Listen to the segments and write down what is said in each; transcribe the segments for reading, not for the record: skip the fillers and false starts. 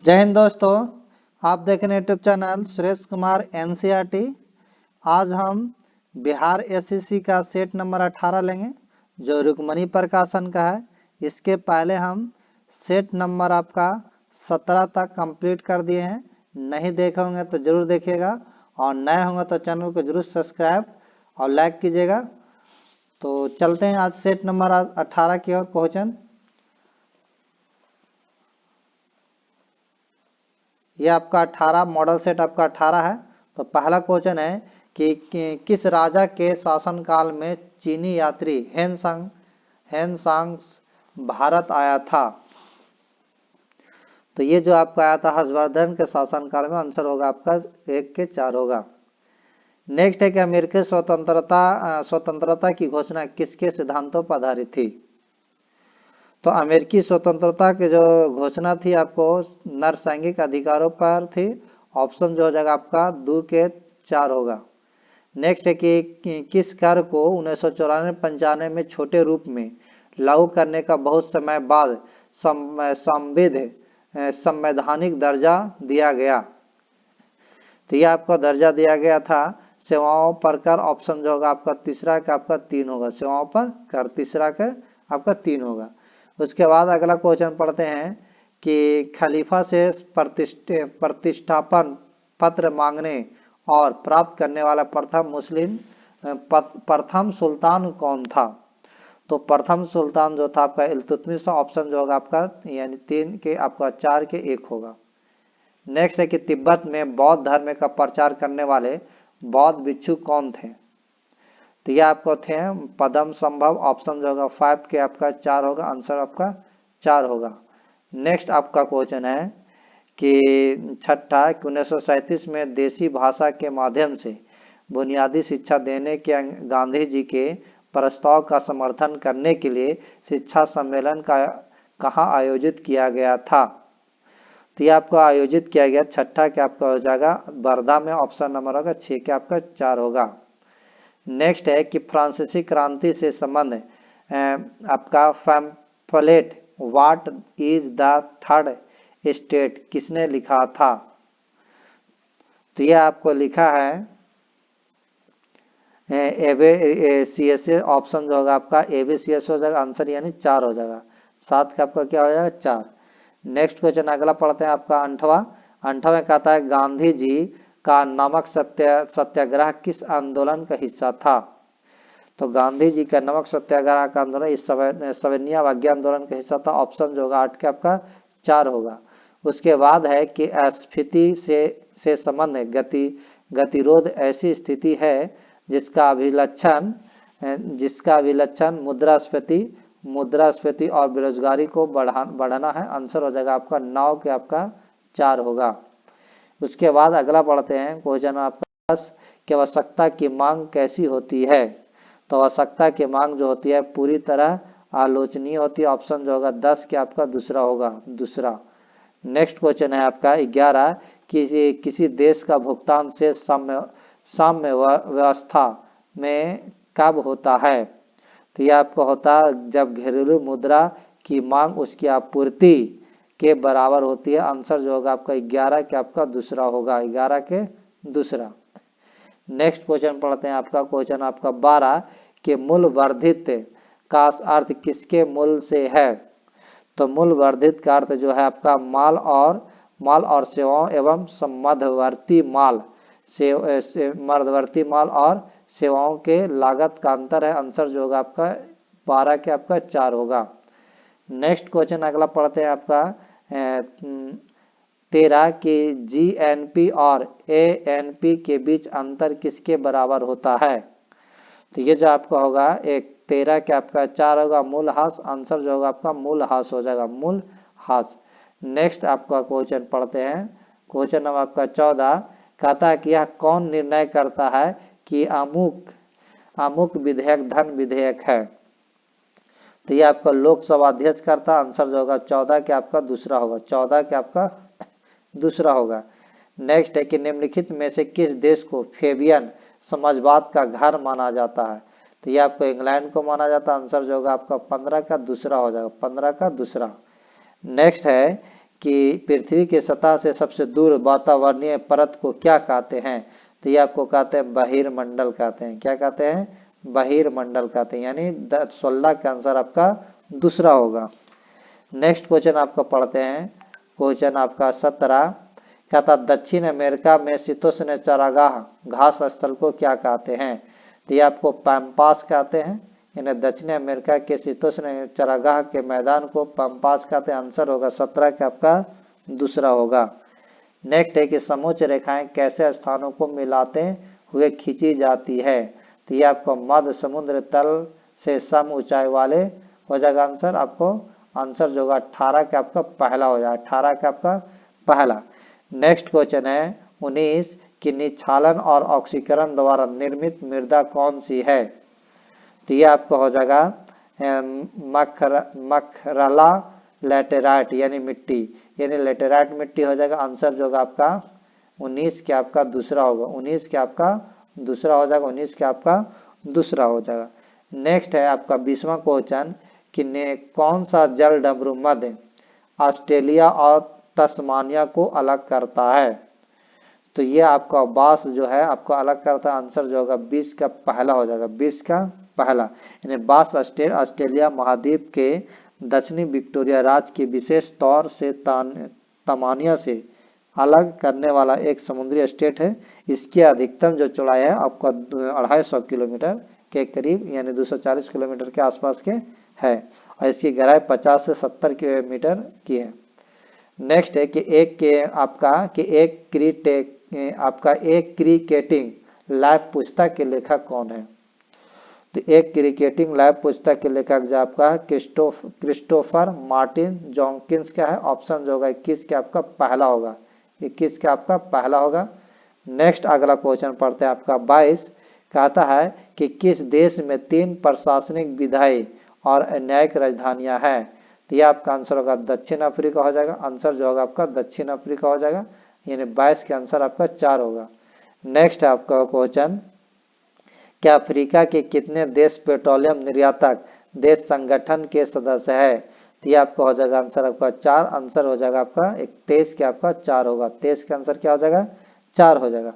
जय हिंद दोस्तों, आप देख रहे हैं YouTube channel Suresh Kumar NCERT. आज हम बिहार एसएससी का सेट नंबर 18 लेंगे जो रुक्मणी प्रकाशन का है। इसके पहले हम सेट नंबर आपका 17 तक कंप्लीट कर दिए हैं। नहीं देखे होंगे तो जरूर देखिएगा और नए होंगे तो चैनल को जरूर सब्सक्राइब और लाइक कीजिएगा। तो चलते हैं आज सेट नंबर 18 की ओर। क्वेश्चन ये आपका 18 मॉडल सेट आपका 18 है। तो पहला क्वेश्चन है कि किस राजा के शासनकाल में चीनी यात्री हेनसांग भारत आया था। तो ये जो आपका आया था हर्षवर्धन के शासनकाल में। आंसर होगा आपका 1 के 4 होगा। नेक्स्ट है कि अमेरिकी स्वतंत्रता की घोषणा किसके सिद्धांतों पर आधारित थी। तो अमेरिकी स्वतंत्रता की जो घोषणा थी आपको नरसैंगिक अधिकारों पर थी। ऑप्शन जो हो जाएगा आपका 2 के 4 होगा। नेक्स्ट है कि किस कर को 1994-95 में छोटे रूप में लागू करने का बहुत समय बाद संवैधानिक दर्जा दिया गया। तो यह आपको दर्जा दिया गया था सेवाओं पर कर। ऑप्शन जो होगा आपका तीसरा का आपका 3 होगा। सेवाओं पर कर तीसरा का आपका 3 होगा। उसके बाद अगला क्वेश्चन पढ़ते हैं कि खलीफा से प्रतिष्ठापन पत्र मांगने और प्राप्त करने वाला प्रथम सुल्तान कौन था। तो प्रथम सुल्तान जो था आपका इल्तुतमिश। ऑप्शन जो होगा आपका यानी 3 के आपका 4 के 1 होगा। नेक्स्ट है कि तिब्बत में बौद्ध धर्म का प्रचार करने वाले बौद्ध भिक्षु कौन थे। तो ये आपको थे पद्म संभव। ऑप्शन जो होगा 5 के आपका 4 होगा। आंसर आपका 4 होगा। नेक्स्ट आपका क्वेश्चन है कि छठा कि 1937 में देसी भाषा के माध्यम से बुनियादी शिक्षा देने के गांधी जी के प्रस्ताव का समर्थन करने के लिए शिक्षा सम्मेलन का कहाँ आयोजित किया गया था। तो ये आपको आयोजित किया गया छठा के आपका हो जाएगा वर्धा में। ऑप्शन नंबर होगा 6 के आपका 4 होगा। नेक्स्ट है कि फ्रांसीसी क्रांति से संबंध आपका pamphlet what is the third state किसने लिखा था। तो यह आपको लिखा है एबीसीएस। ऑप्शन जो होगा आपका एबीसीएस हो जाएगा। आंसर यानी 4 हो जाएगा। 7 का आपका क्या हो जाएगा 4। नेक्स्ट क्वेश्चन अगला पढ़ते हैं आपका 8वां कहता है गांधी जी का नमक सत्याग्रह किस आंदोलन का हिस्सा था। तो गांधी जी का नमक सत्याग्रह का आंदोलन इस सविनय अवज्ञा आंदोलन का हिस्सा था। ऑप्शन जो होगा 8 के आपका 4 होगा। उसके बाद है कि अस्फीति से संबंध गतिरोध ऐसी स्थिति है जिसका अभिलक्षण मुद्रास्फीति और बेरोजगारी को बढ़ाना है। आंसर हो जाएगा आपका 9 के आपका 4 होगा। उसके बाद अगला पढ़ते हैं क्वेश्चन आपका 10 कि आवश्यकता की मांग कैसी होती है। तो आवश्यकता की मांग जो होती है पूरी तरह आलोचनीय होती है। ऑप्शन जो होगा 10 के आपका दूसरा होगा दूसरा। नेक्स्ट क्वेश्चन है आपका 11 कि किसी देश का भुगतान से साम्य व्यवस्था में कब होता है। तो यह आपको होता है जब घरेलू मुद्रा की मांग उसकी आपूर्ति के बराबर होती है। आंसर जो होगा आपका 11 के आपका दूसरा होगा। 11 के दूसरा। नेक्स्ट क्वेश्चन पढ़ते हैं आपका क्वेश्चन आपका 12 कि मूल्य वर्धित का अर्थ किसके मूल से है। तो मूल्य वर्धित का अर्थ जो है आपका माल और सेवाओं एवं मध्यवर्ती माल और सेवाओं के लागत का अंतर है। आंसर जो होगा आपका 12 के आपका 4 होगा। नेक्स्ट क्वेश्चन अगला पढ़ते हैं आपका 13 कि जीएनपी और एएनपी के बीच अंतर किसके बराबर होता है। तो ये जो आपका होगा 13 के आपका 4 होगा मूल्यह्रास। आंसर जो होगा आपका मूल्यह्रास हो जाएगा मूल्यह्रास। नेक्स्ट आपका क्वेश्चन पढ़ते हैं क्वेश्चन नंबर आपका 14 कहता है कि यह कौन निर्णय करता है कि अमुक विधेयक धन विधेयक है। तो ये आपका लोकसभा अध्यक्ष करता। आंसर जो होगा 14 के आपका दूसरा होगा। 14 के आपका दूसरा होगा। नेक्स्ट है कि निम्नलिखित में से किस देश को फेबियन समाजवाद का घर माना जाता है। तो ये आपको इंग्लैंड को माना जाता है। आंसर जो होगा आपका 15 का दूसरा हो जाएगा। 15 का दूसरा। नेक्स्ट है कि पृथ्वी की सतह से सबसे दूर वातावरणीय परत को क्या कहते हैं? तो ये आपको कहते हैं बहिर्मंडल कहते हैं। क्या कहते हैं? बहिर्मंडल कहते हैं, यानी 16 का आंसर आपका दूसरा होगा। नेक्स्ट क्वेश्चन आपका पढ़ते हैं, क्वेश्चन आपका 17 कहता दक्षिण अमेरिका में शीतोष्ण चारागाह घास स्थल को क्या कहते हैं? तो ये आपको पैम्पास कहते हैं, यानी दक्षिण अमेरिका के शीतोष्ण चारागाह के मैदान को पैम्पास कहते हैं। आंसर होगा 17 का आपका दूसरा होगा। नेक्स्ट है कि समोच्च रेखाएं कैसे स्थानों को मिलाते हुए खींची जाती है? तो ये आपको मध्य समुद्र तल से सम ऊंचाई वाले हो जाएगा आंसर। आपको आंसर जो होगा 18 का आपका पहला हो जाएगा, 18 का आपका पहला। नेक्स्ट क्वेश्चन है 19 कि निक्षालन और ऑक्सीकरण द्वारा निर्मित मृदा कौन सी है? तो ये आपको हो जाएगा मखरला लेटेराइट यानी मिट्टी, यानी लेटेराइट मिट्टी हो जाएगा। आंसर जो होगा आपका 19 के आपका दूसरा होगा, 19 के आपका दूसरा हो जाएगा, 19 के आपका दूसरा हो जाएगा। नेक्स्ट है आपका 20वां क्वेश्चन कि कौन सा जल डमरू मध्य ऑस्ट्रेलिया और तस्मानिया को अलग करता है? तो ये आपका बास जो है आपका अलग करता है। आंसर जो होगा 20 का पहला हो जाएगा, 20 का पहला, यानी बास ऑस्ट्रेलिया महाद्वीप के दक्षिणी विक्टोरिया राज्य की विशेष तौर से तमानिया से अलग करने वाला एक समुद्री स्टेट है। इसकी अधिकतम जो चौड़ाई है आपका 250 किलोमीटर के करीब, यानी 240 किलोमीटर के आसपास के है, और इसकी गहराई 50 से 70 किलोमीटर की है। नेक्स्ट है कि एक क्रिकेटिंग लाइव पुस्तक के लेखक कौन है? तो एक क्रिकेटिंग लाइव पुस्तक के लेखक जो आपका क्रिस्टोफर मार्टिन जॉनकिंस का है। ऑप्शन जो होगा 21 के आपका पहला होगा, 21 का आपका पहला होगा। नेक्स्ट अगला क्वेश्चन पढ़ते हैं आपका 22 कहता है कि किस देश में 3 प्रशासनिक विधायी और न्यायिक राजधानियां हैं? तो ये आपका आंसर होगा दक्षिण अफ्रीका हो जाएगा। आंसर जो होगा आपका दक्षिण अफ्रीका हो जाएगा, यानी 22 के आंसर आपका 4 होगा। नेक्स्ट है आपका क्वेश्चन क्या अफ्रीका के कितने देश पेट्रोलियम निर्यातक देश संगठन के सदस्य है? तो ये आपका हो जाएगा आंसर आपका 4। आंसर हो जाएगा आपका 23 के आपका 4 होगा। 23 का आंसर क्या हो जाएगा? 4 हो जाएगा।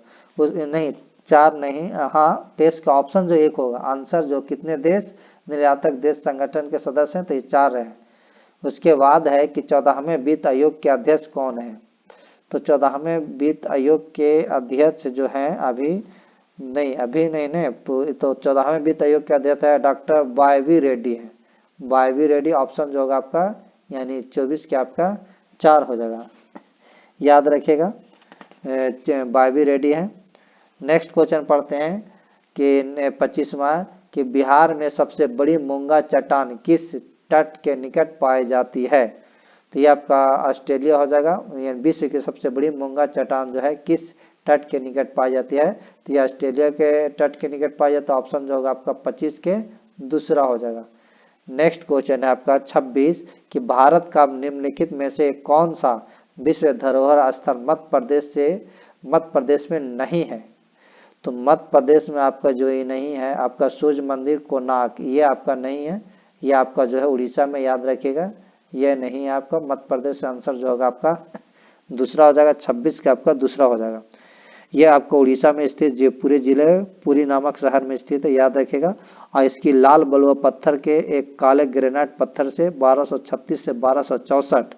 नहीं 4 नहीं, हाँ 23 का ऑप्शन जो 1 होगा। आंसर जो कितने देश निर्यातक देश संगठन के सदस्य हैं, तो ये 4 है। उसके बाद है कि 14वें वित्त आयोग के अध्यक्ष कौन है? तो 14वें वित्त आयोग के अध्यक्ष जो है अभी नहीं, तो 14वें वित्त आयोग के अध्यक्ष है डॉक्टर वाई.वी. रेड्डी है। वाई.वी. रेड्डी ऑप्शन जो होगा आपका, यानी 24 के आपका 4 हो जाएगा, याद रखिएगा वाई.वी. रेड्डी है। नेक्स्ट क्वेश्चन पढ़ते हैं कि 25वां कि बिहार में सबसे बड़ी मूंगा चट्टान किस तट के निकट पाई जाती है? तो ये आपका ऑस्ट्रेलिया हो जाएगा। विश्व की सबसे बड़ी मूंगा चट्टान जो है किस तट के निकट पाई जाती है? तो ये ऑस्ट्रेलिया के तट के निकट पाई जाती है। ऑप्शन जो होगा आपका 25 के दूसरा हो जाएगा। नेक्स्ट क्वेश्चन है आपका 26 कि भारत का निम्नलिखित में से कौन सा विश्व धरोहर स्थल मध्य प्रदेश में नहीं है? तो मध्य प्रदेश में आपका जो ये नहीं है आपका सूर्य मंदिर कोणार्क, ये आपका नहीं है। ये आपका जो है उड़ीसा में, याद रखिएगा, ये नहीं है आपका मध्य प्रदेश। आंसर जो होगा आपका दूसरा हो जाएगा, 26 का आपका दूसरा हो जाएगा। ये आपको उड़ीसा में स्थित जयपुरी जिले पुरी नामक शहर में स्थित है, याद रखेगा। और इसकी लाल बलुआ पत्थर के एक काले ग्रेनाइट पत्थर से 1236 से 1264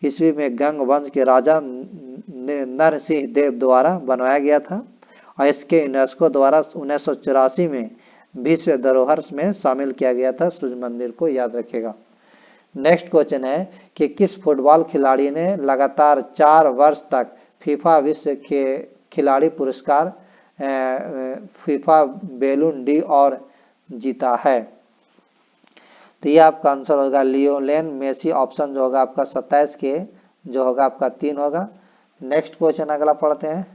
ईस्वी में गंग वंश के राजा नरसिंह देव द्वारा बनवाया गया था, और इसके यूनेस्को द्वारा 1984 में विश्व धरोहर में शामिल किया गया था सूर्य मंदिर को, याद रखेगा। नेक्स्ट क्वेश्चन है कि किस फुटबॉल खिलाड़ी ने लगातार 4 वर्ष तक फीफा विश्व के खिलाड़ी पुरस्कार फीफा बैलून डी और जीता है? तो ये आपका आंसर होगा लियोनेल मेसी। ऑप्शन जो होगा आपका 27 के जो होगा आपका 3 होगा। नेक्स्ट क्वेश्चन अगला पढ़ते हैं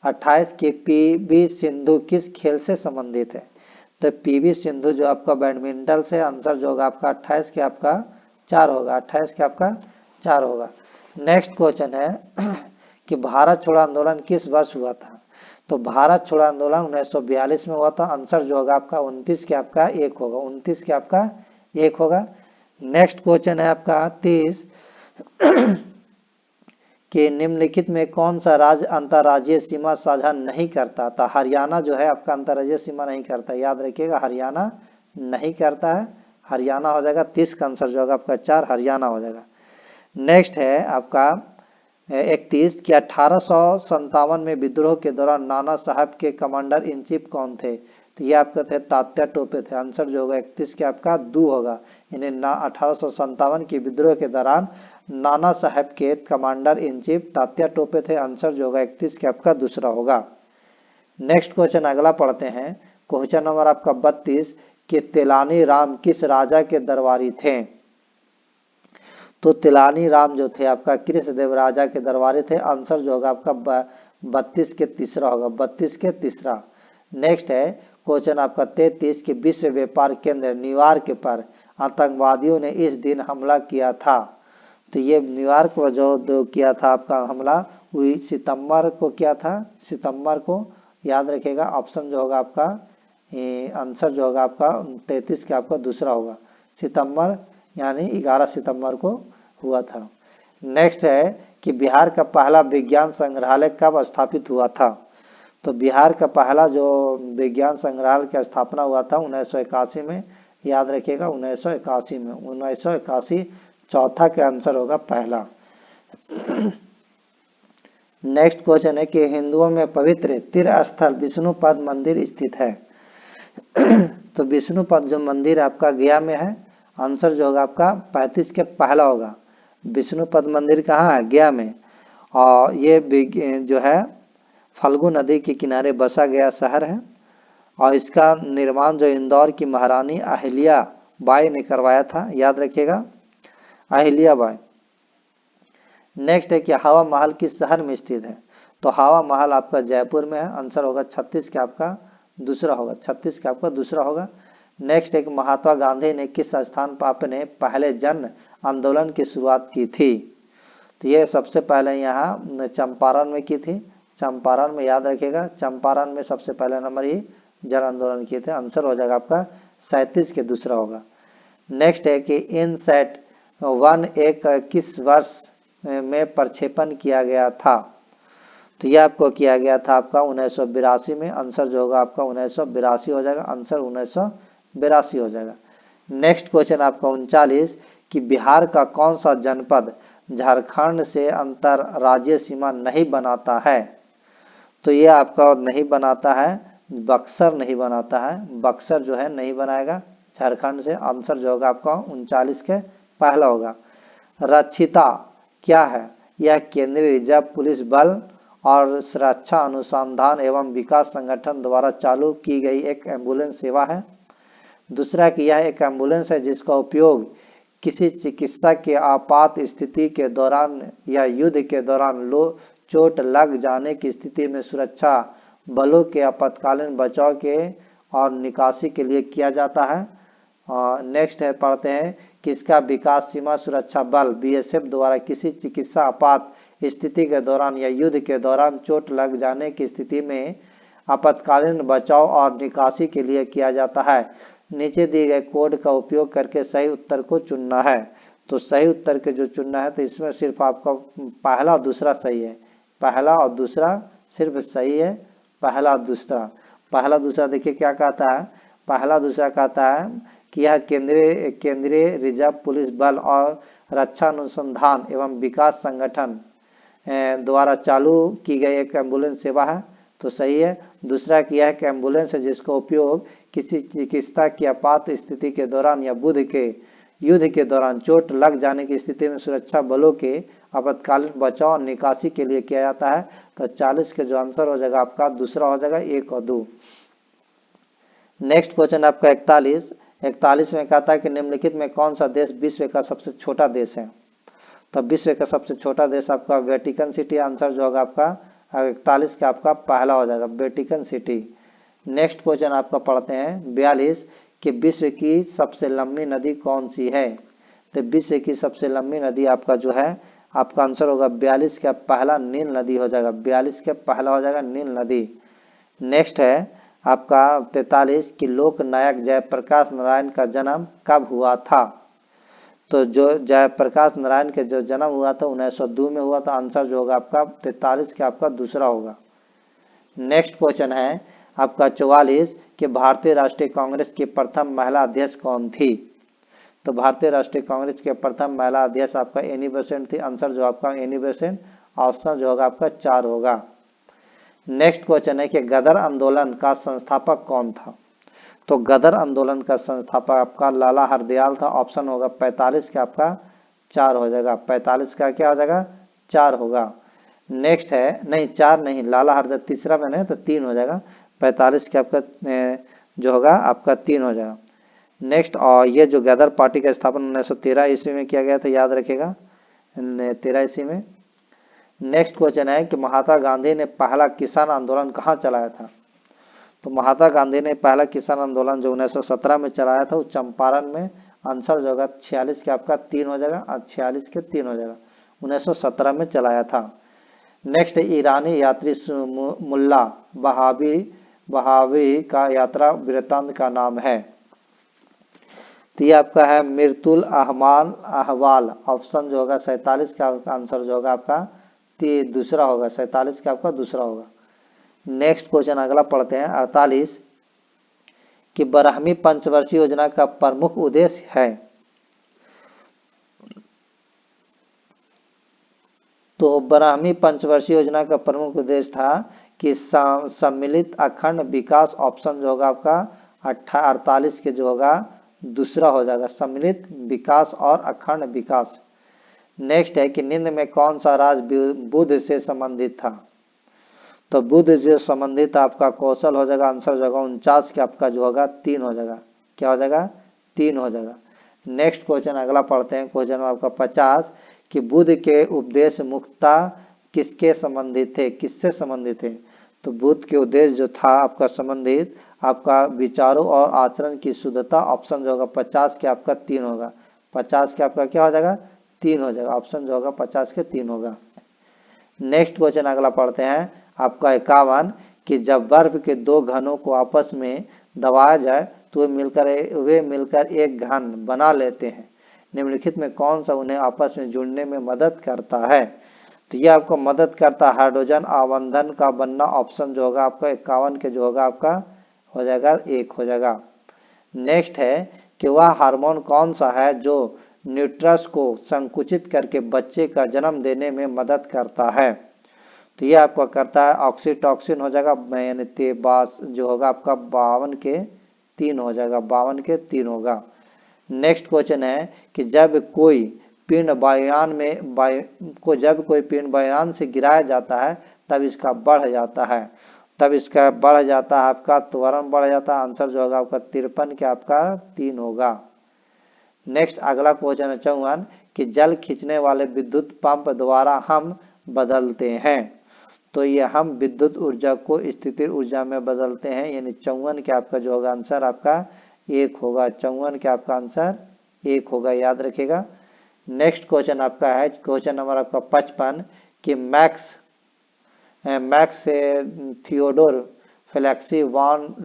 28 की पीवी सिंधु किस खेल से संबंधित है? तो पीवी सिंधु जो आपका बैडमिंटन से। आंसर जो होगा आपका 28 के आपका 4 होगा, 28 के आपका 4 होगा। नेक्स्ट क्वेश्चन है कि भारत छोड़ो आंदोलन किस वर्ष हुआ था? तो भारत छोड़ो आंदोलन 1942 में हुआ था। आंसर जो होगा आपका 29 के आपका 1 होगा, 29 के आपका 1 होगा। नेक्स्ट क्वेश्चन है आपका 30 कि निम्नलिखित में कौन सा राज्य अंतर्राज्यीय सीमा साझा नहीं करता था। हरियाणा जो है आपका अंतर्राज्यीय सीमा नहीं करता, याद रखिएगा हरियाणा नहीं करता है। हरियाणा हो जाएगा 30 का आंसर जो होगा आपका 4 हरियाणा हो जाएगा। नेक्स्ट है आपका 31 कि 1857 में विद्रोह के दौरान नाना साहब के कमांडर इन चीफ कौन थे। तो ये आपके थे तात्या टोपे थे। आंसर जो होगा 31 के आपका 2 होगा। इन्हें 1857 की विद्रोह के दौरान नाना साहब के commander in chief Tatya Tope थे। आंसर जो होगा 31 के आपका दूसरा होगा। नेक्स्ट क्वेश्चन अगला पढ़ते हैं, क्वेश्चन नंबर आपका 32 कि तिलानी राम किस राजा के दरबारी थे। तो तिलानी राम जो थे आपका कृष्णदेव राजा के दरबारी थे। आंसर जो होगा आपका 32 के तीसरा होगा, 32 के तीसरा। नेक्स्ट है क्वेश्चन आपका 33 कि विश्व व्यापार केंद्र न्यूयॉर्क पर आतंकवादियों ने इस दिन हमला किया था। तो ये न्यूयॉर्क पर जो किया था आपका हमला हुई सितंबर को किया था, सितंबर को, याद रखिएगा। ऑप्शन जो होगा आपका आंसर जो होगा आपका 33 के आपका दूसरा होगा, सितंबर यानी 11 सितंबर को हुआ था। नेक्स्ट है कि बिहार का पहला विज्ञान संग्रहालय कब स्थापित हुआ था। तो बिहार का पहला जो विज्ञान संग्रहालय की स्थापना हुआ था 1981 में, याद रखिएगा 1981 में, 1981 चौथा के आंसर होगा पहला। नेक्स्ट क्वेश्चन है कि हिंदुओं में पवित्र तीर्थ स्थल विष्णुपद मंदिर स्थित है। तो विष्णुपद जो मंदिर आपका गया में है। आंसर जो होगा आपका 35 के पहला होगा। विष्णुपद मंदिर कहाँ है, गया में। और ये जो है फल्गु नदी के किनारे बसा गया शहर है। और इसका निर्माण जो इंदौर की महारानी अहिल्या बाई ने करवाया था, याद रखिएगा अहिल्या बाई। नेक्स्ट है कि हवा महल किस शहर में स्थित है। तो हवा महल आपका जयपुर में है। आंसर होगा 36 के आपका दूसरा होगा, 36 का आपका दूसरा होगा। नेक्स्ट है कि महात्मा गांधी ने किस स्थान पर अपने पहले जन आंदोलन की शुरुआत की थी। तो ये सबसे पहले यहाँ चंपारण में की थी, चंपारण में, याद रखिएगा चंपारण में सबसे पहले नंबर ही जन आंदोलन किए थे। आंसर हो जाएगा आपका 37 के दूसरा होगा। नेक्स्ट है कि इनसैट 1 एक किस वर्ष में प्रक्षेपण किया गया था। तो यह आपको किया गया था आपका 1982 में। आंसर जो होगा आपका 1982 हो जाएगा, आंसर 1982 हो जाएगा। नेक्स्ट क्वेश्चन आपका 39 कि बिहार का कौन सा जनपद झारखंड से अंतरराज्यीय सीमा नहीं बनाता है। तो ये आपका नहीं बनाता है, बक्सर नहीं बनाता है, बक्सर जो है नहीं बनाएगा झारखंड से। आंसर जो होगा आपका 39 के पहला होगा। रक्षिता क्या है, यह केंद्रीय रिजर्व पुलिस बल और सुरक्षा अनुसंधान एवं विकास संगठन द्वारा चालू की गई एक एम्बुलेंस सेवा है। दूसरा कि यह एक एम्बुलेंस है जिसका उपयोग किसी चिकित्सा के आपात स्थिति के दौरान या युद्ध के दौरान चोट लग जाने की स्थिति में सुरक्षा बलों के आपातकालीन बचाव के और निकासी के लिए किया जाता है। नेक्स्ट है पढ़ते हैं कि इसका विकास सीमा सुरक्षा बल बीएसएफ द्वारा किसी चिकित्सा आपात स्थिति के दौरान या युद्ध के दौरान चोट लग जाने की स्थिति में आपातकालीन बचाव और निकासी के लिए किया जाता है। नीचे दिए गए कोड का उपयोग करके सही उत्तर को चुनना है। तो सही उत्तर के जो चुनना है तो इसमें सिर्फ आपका पहला और दूसरा सही है, पहला और दूसरा सिर्फ सही है, पहला और दूसरा। पहला दूसरा देखिए क्या कहता है, पहला दूसरा कहता है कि यह केंद्रीय रिजर्व पुलिस बल और रक्षा अनुसंधान एवं विकास संगठन द्वारा चालू की गई एक एम्बुलेंस सेवा है, तो सही है। दूसरा कि यह एक एम्बुलेंस है जिसका उपयोग किसी चिकित्सा की आपात स्थिति के दौरान या युद्ध के दौरान चोट लग जाने की स्थिति में सुरक्षा बलों के आपातकालीन बचाव और निकासी के लिए किया जाता है। तो 40 के जो आंसर हो जाएगा आपका दूसरा हो जाएगा 1 और 2। नेक्स्ट क्वेश्चन आपका 41 में कहता है कि निम्नलिखित में कौन सा देश विश्व का सबसे छोटा देश है। तो विश्व का सबसे छोटा देश आपका वेटिकन सिटी। आंसर जो होगा आपका 41 का आपका पहला हो जाएगा, वेटिकन सिटी। नेक्स्ट क्वेश्चन आपका पढ़ते हैं 42 कि विश्व की सबसे लंबी नदी कौन सी है। तो विश्व की सबसे लंबी नदी आपका जो है आपका आंसर होगा 42 का पहला नील नदी हो जाएगा, 42 के पहला हो जाएगा नील नदी। नेक्स्ट है आपका 43 कि लोक नायक जयप्रकाश नारायण का जन्म कब हुआ था। तो जो जयप्रकाश नारायण के जो जन्म हुआ था 1902 में हुआ था, आंसर जो होगा आपका 43 के आपका दूसरा होगा। नेक्स्ट क्वेश्चन है आपका 44 कि भारतीय राष्ट्रीय कांग्रेस की प्रथम महिला अध्यक्ष कौन थी। तो भारतीय राष्ट्रीय कांग्रेस के प्रथम महिला अध्यक्ष आपका एनी बेसेंट थी, आंसर जो आपका एनी बेसेंट, ऑप्शन जो होगा आपका 4 होगा। नेक्स्ट क्वेश्चन है कि गदर आंदोलन का संस्थापक कौन था। तो गदर आंदोलन का संस्थापक आपका लाला हरदयाल था, ऑप्शन होगा 45 का आपका 4 हो जाएगा, 45 का क्या हो जाएगा 4 होगा। नेक्स्ट है, नहीं 4 नहीं, लाला हरदयाल तीसरा में नहीं तो 3 हो जाएगा, 45 के आपका जो होगा आपका 3 हो जाएगा। नेक्स्ट, और ये जो गदर पार्टी का स्थापना 1913 ईस्वी में किया गया था, याद रखिएगा 13 ईस्वी में। नेक्स्ट क्वेश्चन है कि महात्मा गांधी ने पहला किसान आंदोलन कहाँ चलाया था। तो महात्मा गांधी ने पहला किसान आंदोलन जो 1917 में चलाया था वो चंपारण में, आंसर जो होगा 46 के आपका 3 हो जाएगा, 46 के 3 हो जाएगा, 1917 में चलाया था। नेक्स्ट है ईरानी यात्री मुल्ला बहावी का यात्रा वृत्तांत का नाम है। तो ये आपका है मिर्तुल अहवाल, ऑप्शन जो होगा 47 का आंसर जो होगा आपका दूसरा होगा, 47 का आपका दूसरा होगा। नेक्स्ट क्वेश्चन अगला पढ़ते हैं 48 कि ब्राह्मी पंचवर्षीय योजना का प्रमुख उद्देश्य है। तो ब्राह्मी पंचवर्षीय योजना का प्रमुख उद्देश्य था कि सम्मिलित अखंड विकास, ऑप्शन जो होगा आपका 48 के जो होगा दूसरा हो जाएगा, सम्मिलित विकास और अखंड विकास। नेक्स्ट है कि निम्न में कौन सा राज्य बुद्ध से संबंधित था। तो बुद्ध से संबंधित आपका कौशल हो जाएगा, आंसर जो होगा 49 के आपका जो होगा 3 हो जाएगा, क्या हो जाएगा 3 हो जाएगा। नेक्स्ट क्वेश्चन अगला पढ़ते हैं, क्वेश्चन आपका 50 कि बुद्ध के उपदेश मुक्ता किसके संबंधित थे, किससे संबंधित थे। तो बुद्ध के उपदेश जो था आपका संबंधित आपका विचारों और आचरण की शुद्धता, ऑप्शन जो होगा 50 के आपका 3 होगा, 50 के आपका क्या हो जाएगा 3 हो जाएगा, ऑप्शन जो होगा 50 के 3 होगा। नेक्स्ट क्वेश्चन अगला पढ़ते हैं आपका 51 कि जब बर्फ के दो घनों को आपस में दबाया जाए तो वे मिलकर एक घन बना लेते हैं, निम्नलिखित में कौन सा उन्हें आपस में जुड़ने में मदद करता है। तो ये आपको मदद करता है हाइड्रोजन आबंधन का बनना, ऑप्शन जो होगा आपका 51 के जो होगा आपका हो जाएगा 1 हो जाएगा। नेक्स्ट है कि वह हार्मोन कौन सा है जो न्यूट्रस को संकुचित करके बच्चे का जन्म देने में मदद करता है। तो ये आपका करता है ऑक्सीटॉक्सिन हो जाएगा, यानी जो होगा आपका 52 के 3 हो जाएगा, 52 के 3 होगा। नेक्स्ट क्वेश्चन है कि जब कोई पिंड वायुयान से गिराया जाता है तब इसका बढ़ जाता है, आपका त्वरण बढ़ जाता है, आंसर जो होगा आपका 53 के आपका 3 होगा। नेक्स्ट अगला क्वेश्चन है 54 कि जल खींचने वाले विद्युत पंप द्वारा हम बदलते हैं। तो ये हम विद्युत ऊर्जा को स्थिर ऊर्जा में बदलते हैं, यानी 54 के आपका जो होगा आंसर आपका 1 होगा, 54 के आपका आंसर 1 होगा, याद रखिएगा। नेक्स्ट क्वेश्चन आपका है क्वेश्चन नंबर आपका 55 कि मैक्स थियोडोर फ्लेक्सी वॉन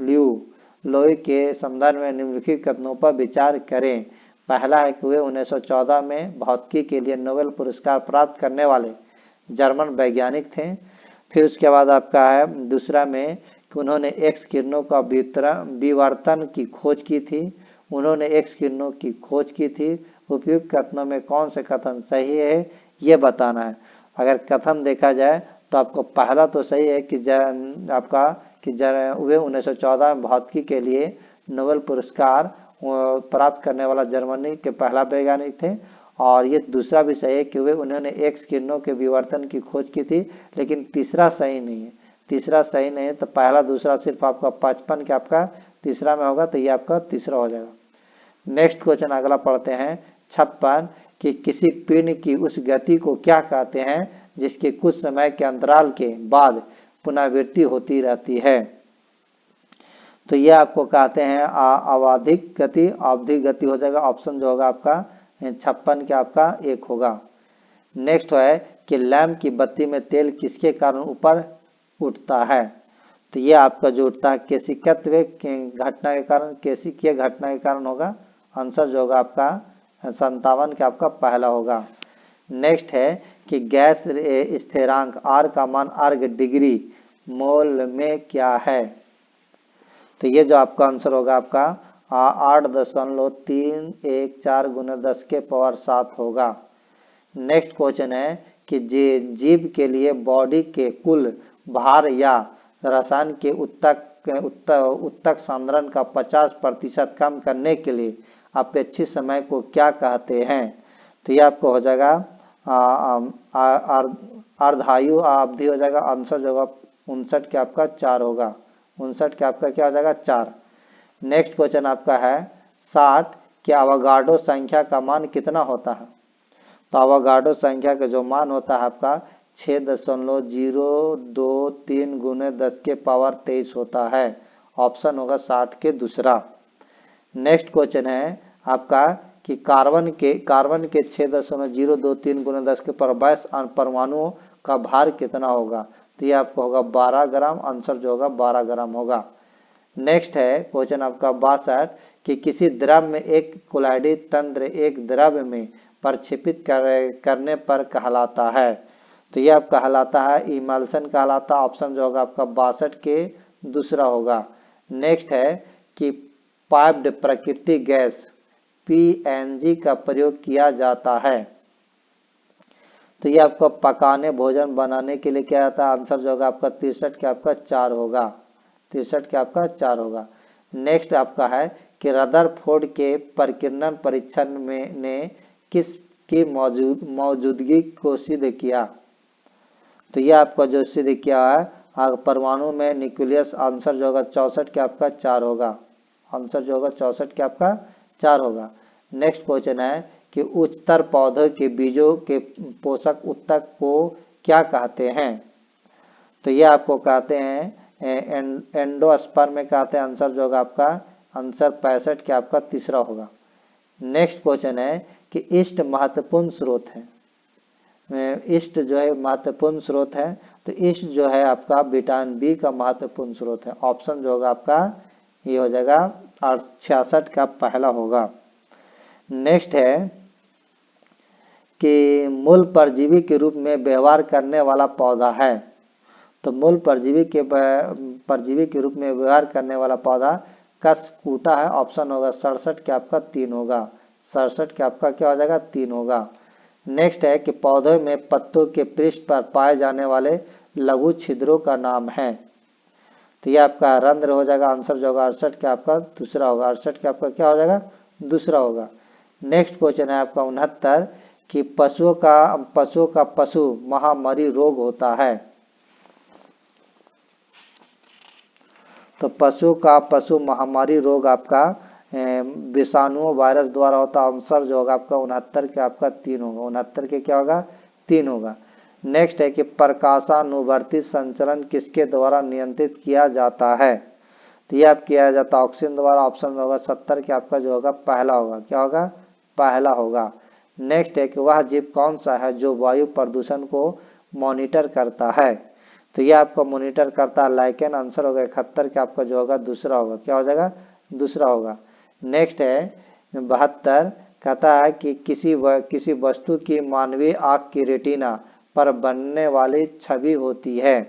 लोई के संदर्भ में निम्नलिखित कथनों पर विचार करें। पहला है कि वे 1914 में भौतिकी के लिए नोबेल पुरस्कार प्राप्त करने वाले जर्मन वैज्ञानिक थे। फिर उसके बाद आपका है दूसरा में कि उन्होंने एक्स किरणों का विवर्तन की खोज की थी, उन्होंने एक्स किरणों की खोज की थी। उपयुक्त कथनों में कौन से कथन सही है ये बताना है। अगर कथन देखा जाए तो आपको पहला तो सही है कि वे 1914 में भौतिकी के लिए नोबेल पुरस्कार प्राप्त करने वाला जर्मनी के पहला वैज्ञानिक थे, और ये दूसरा भी सही है कि वे उन्होंने एक्स किरणों के विवर्तन की खोज की थी। लेकिन तीसरा सही नहीं है, तीसरा सही नहीं है, तो पहला दूसरा सिर्फ आपका 55 के आपका तीसरा में होगा, तो ये आपका तीसरा हो जाएगा। नेक्स्ट क्वेश्चन अगला पढ़ते हैं 56 कि किसी पिंड की उस गति को क्या कहते हैं जिसके कुछ समय के अंतराल के बाद पुनरावृत्ति होती रहती है। तो ये आपको कहते हैं आवधिक गति, आवधिक गति हो जाएगा, ऑप्शन जो होगा आपका 56 के आपका 1 होगा। नेक्स्ट है कि लैंप की बत्ती में तेल किसके कारण ऊपर उठता है। तो ये आपका जो उठता है केशिकत्व घटना के कारण, केशिकीय घटना के कारण होगा, आंसर जो होगा आपका 57 के आपका पहला होगा। नेक्स्ट है कि गैस स्थिरांक R का मान अर्ग डिग्री मोल में क्या है। तो ये जो आपका आंसर होगा आपका 8.314 गुना 10 के पावर 7 होगा। नेक्स्ट क्वेश्चन है कि जीव के लिए बॉडी के कुल भार या रसायन के उत्तक सांद्रण का 50% कम करने के लिए अपेक्षित समय को क्या कहते हैं। तो ये आपको हो जाएगा अर्धायु अवधि हो जाएगा। आंसर जो होगा 59 के आपका 4 होगा। 59 के आपका क्या हो जाएगा 4। नेक्स्ट क्वेश्चन आपका है 60 कि अवोगाड्रो संख्या का मान कितना होता है। तो अवोगाड्रो संख्या का जो मान होता है आपका 6.023 गुने 10 के पावर 23 होता है। ऑप्शन होगा 60 के दूसरा। नेक्स्ट क्वेश्चन है आपका कि कार्बन के 6.023 गुने 10 के पावर 22 परमाणुओं का भार कितना होगा। तो ये आपको होगा 12 ग्राम। आंसर जो होगा 12 ग्राम होगा। नेक्स्ट है क्वेश्चन आपका 62 कि किसी द्रव में एक कोलाइडी तंत्र एक द्रव में प्रक्षेपित करने पर कहलाता है। तो ये आपका कहलाता है इमल्सन कहलाता। ऑप्शन जो होगा आपका 62 के दूसरा होगा। नेक्स्ट है कि पाइप्ड प्राकृतिक गैस PNG का प्रयोग किया जाता है। तो ये आपको पकाने भोजन बनाने के लिए क्या आता है। आंसर जो होगा आपका 63 के आपका 4 होगा। 63 के आपका 4 होगा। नेक्स्ट आपका है कि रदरफोर्ड के प्रकीर्णन परीक्षण में ने किस की मौजूदगी को सिद्ध किया। तो ये आपका जो सिद्ध किया है परमाणु में न्यूक्लियस। आंसर जो होगा 64 के आपका 4 होगा। आंसर जो होगा 64 के आपका 4 होगा। नेक्स्ट क्वेश्चन है कि उच्चतर पौधों के बीजों के पोषक उत्तक को क्या कहते हैं। तो ये आपको कहते हैं एंडोस्पर्म में कहते हैं। आंसर जो होगा आपका आंसर 65 के आपका तीसरा होगा। नेक्स्ट क्वेश्चन है कि ईस्ट महत्वपूर्ण स्रोत है। ईस्ट जो है महत्वपूर्ण स्रोत है। तो ईस्ट जो है आपका विटामिन बी का महत्वपूर्ण स्रोत है। ऑप्शन जो होगा आपका ये हो जाएगा 66 का पहला होगा। नेक्स्ट है कि मूल परजीवी के रूप में व्यवहार करने वाला पौधा है। तो मूल परजीवी के रूप में व्यवहार करने वाला पौधा कसकूटा है। ऑप्शन होगा 67 के आपका 3 होगा। 67 के आपका क्या हो जाएगा 3 होगा। नेक्स्ट है कि पौधे में पत्तों के पृष्ठ पर पाए जाने वाले लघु छिद्रों का नाम है। तो ये आपका रंध्र हो जाएगा। आंसर जो होगा 68 के आपका दूसरा होगा। 68 के आपका क्या हो जाएगा दूसरा होगा। नेक्स्ट क्वेश्चन है आपका 69 कि पशु का पशु महामारी रोग होता है। तो पशु का पशु महामारी रोग आपका विषाणुओं वायरस द्वारा होता है। आंसर जो होगा आपका 69 के आपका 3 होगा। 69 के क्या होगा 3 होगा। नेक्स्ट है कि प्रकाशानुवर्ती संचलन किसके द्वारा नियंत्रित किया जाता है। तो ये आप किया जाता है ऑक्सीजन द्वारा। ऑप्शन होगा 70 के आपका जो होगा पहला होगा। क्या होगा पहला होगा। नेक्स्ट है कि वह जीव कौन सा है जो वायु प्रदूषण को मॉनिटर करता है। तो ये आपको मॉनिटर करता है लाइकेन। आंसर होगा 71 के आपका जो होगा दूसरा होगा। क्या हो जाएगा दूसरा होगा। नेक्स्ट है 72 कहता है कि किसी वस्तु की मानवीय आंख की रेटिना पर बनने वाली छवि होती है।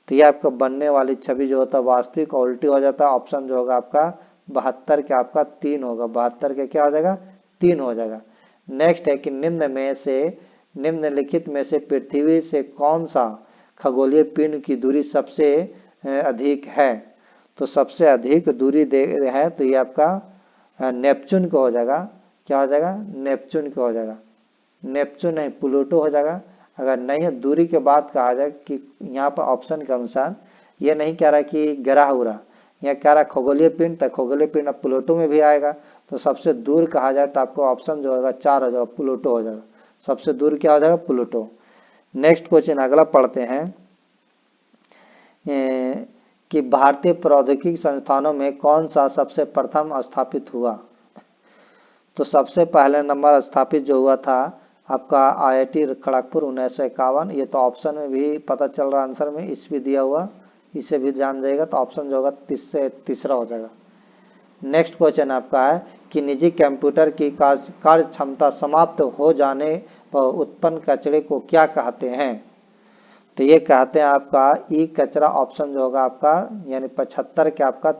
तो ये आपको बनने वाली छवि जो होता है वास्तविक और उल्टी हो जाता है। ऑप्शन जो होगा आपका 72 के आपका 3 होगा। 72 के क्या हो जाएगा 3 हो जाएगा। नेक्स्ट है कि निम्नलिखित में से पृथ्वी से कौन सा खगोलीय पिंड की दूरी सबसे अधिक है। तो सबसे अधिक दूरी है तो ये आपका नेपच्यून को हो जाएगा। क्या हो जाएगा नेपच्यून को हो जाएगा। नेपच्यून नहीं प्लूटो हो जाएगा। अगर नहीं है दूरी के बाद कहा जाए कि यहाँ पर ऑप्शन के अनुसार ये नहीं कह रहा कि ग्रह उरा, यहाँ कह रहा खगोलीय पिंड। तो खगोलीय पिंड अब प्लूटो में भी आएगा। तो सबसे दूर कहा जाए तो आपको ऑप्शन जो होगा 4 हो जाएगा प्लूटो हो जाएगा। सबसे दूर क्या हो जाएगा प्लूटो। नेक्स्ट क्वेश्चन अगला पढ़ते हैं कि भारतीय प्रौद्योगिकी संस्थानों में कौन सा सबसे प्रथम स्थापित हुआ। तो सबसे पहले नंबर स्थापित जो हुआ था आपका IIT खड़गपुर 1951। ये तो ऑप्शन में भी पता चल रहा आंसर में ईस्वी दिया हुआ, इसे भी जान जाएगा। तो ऑप्शन जो होगा तीसरा हो जाएगा। नेक्स्ट क्वेश्चन आपका है कि निजी कंप्यूटर की कार्य क्षमता समाप्त हो जाने पर उत्पन्न कचरे को क्या कहते हैं? तो ये कहते हैं आपका ई कचरा ऑप्शन जो होगा आपका यानी 75 के आपका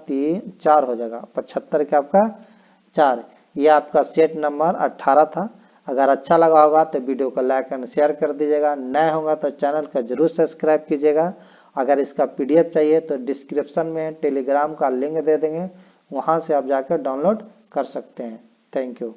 4 हो जाएगा, 75 के आपका 4। ये आपका सेट नंबर 18 था। अगर अच्छा लगा होगा तो वीडियो को लाइक एंड शेयर कर दीजिएगा। नए होगा तो चैनल को जरूर सब्सक्राइब कीजिएगा। अगर इसका पीडीएफ चाहिए तो डिस्क्रिप्शन में टेलीग्राम का लिंक दे देंगे, वहाँ से आप जाकर डाउनलोड कर सकते हैं। Thank you.